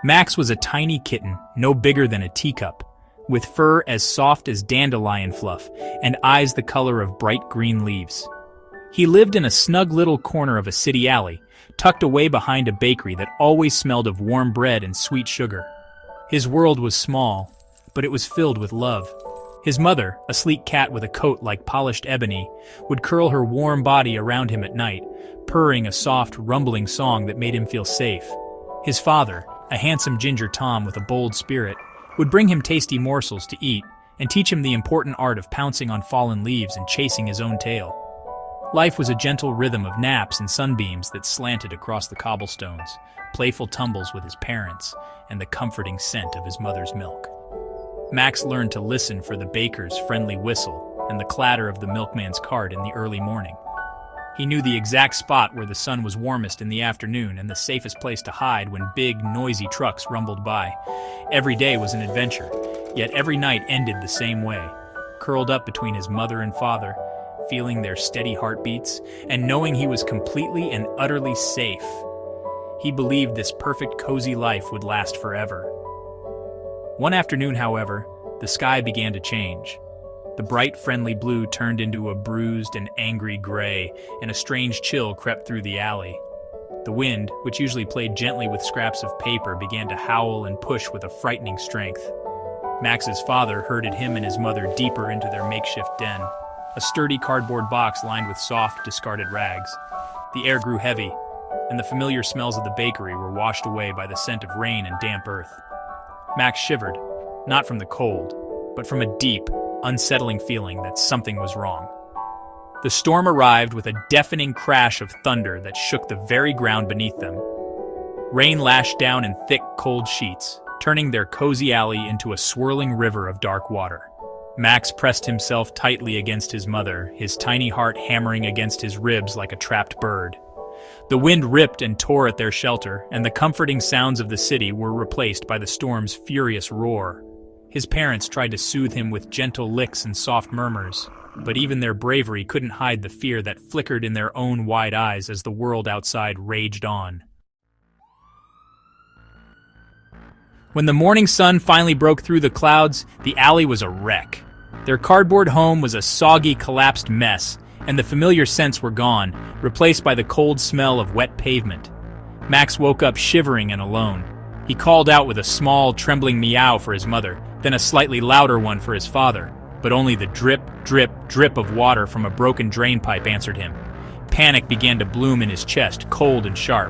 Max was a tiny kitten, no bigger than a teacup, with fur as soft as dandelion fluff and eyes the color of bright green leaves. He lived in a snug little corner of a city alley, tucked away behind a bakery that always smelled of warm bread and sweet sugar. His world was small, but it was filled with love. His mother, a sleek cat with a coat like polished ebony, would curl her warm body around him at night, purring a soft, rumbling song that made him feel safe. His father, a handsome ginger Tom with a bold spirit, would bring him tasty morsels to eat and teach him the important art of pouncing on fallen leaves and chasing his own tail. Life was a gentle rhythm of naps and sunbeams that slanted across the cobblestones, playful tumbles with his parents, and the comforting scent of his mother's milk. Max learned to listen for the baker's friendly whistle and the clatter of the milkman's cart in the early morning. He knew the exact spot where the sun was warmest in the afternoon and the safest place to hide when big, noisy trucks rumbled by. Every day was an adventure, yet every night ended the same way, curled up between his mother and father, feeling their steady heartbeats, and knowing he was completely and utterly safe. He believed this perfect, cozy life would last forever. One afternoon, however, the sky began to change. The bright, friendly blue turned into a bruised and angry gray, and a strange chill crept through the alley. The wind, which usually played gently with scraps of paper, began to howl and push with a frightening strength. Max's father herded him and his mother deeper into their makeshift den, a sturdy cardboard box lined with soft, discarded rags. The air grew heavy, and the familiar smells of the bakery were washed away by the scent of rain and damp earth. Max shivered, not from the cold, but from a deep, unsettling feeling that something was wrong. The storm arrived with a deafening crash of thunder that shook the very ground beneath them. Rain lashed down in thick, cold sheets, turning their cozy alley into a swirling river of dark water. Max pressed himself tightly against his mother, his tiny heart hammering against his ribs like a trapped bird. The wind ripped and tore at their shelter, and the comforting sounds of the city were replaced by the storm's furious roar. His parents tried to soothe him with gentle licks and soft murmurs, but even their bravery couldn't hide the fear that flickered in their own wide eyes as the world outside raged on. When the morning sun finally broke through the clouds, the alley was a wreck. Their cardboard home was a soggy, collapsed mess, and the familiar scents were gone, replaced by the cold smell of wet pavement. Max woke up shivering and alone. He called out with a small, trembling meow for his mother, then a slightly louder one for his father, but only the drip, drip, drip of water from a broken drain pipe answered him. Panic began to bloom in his chest, cold and sharp.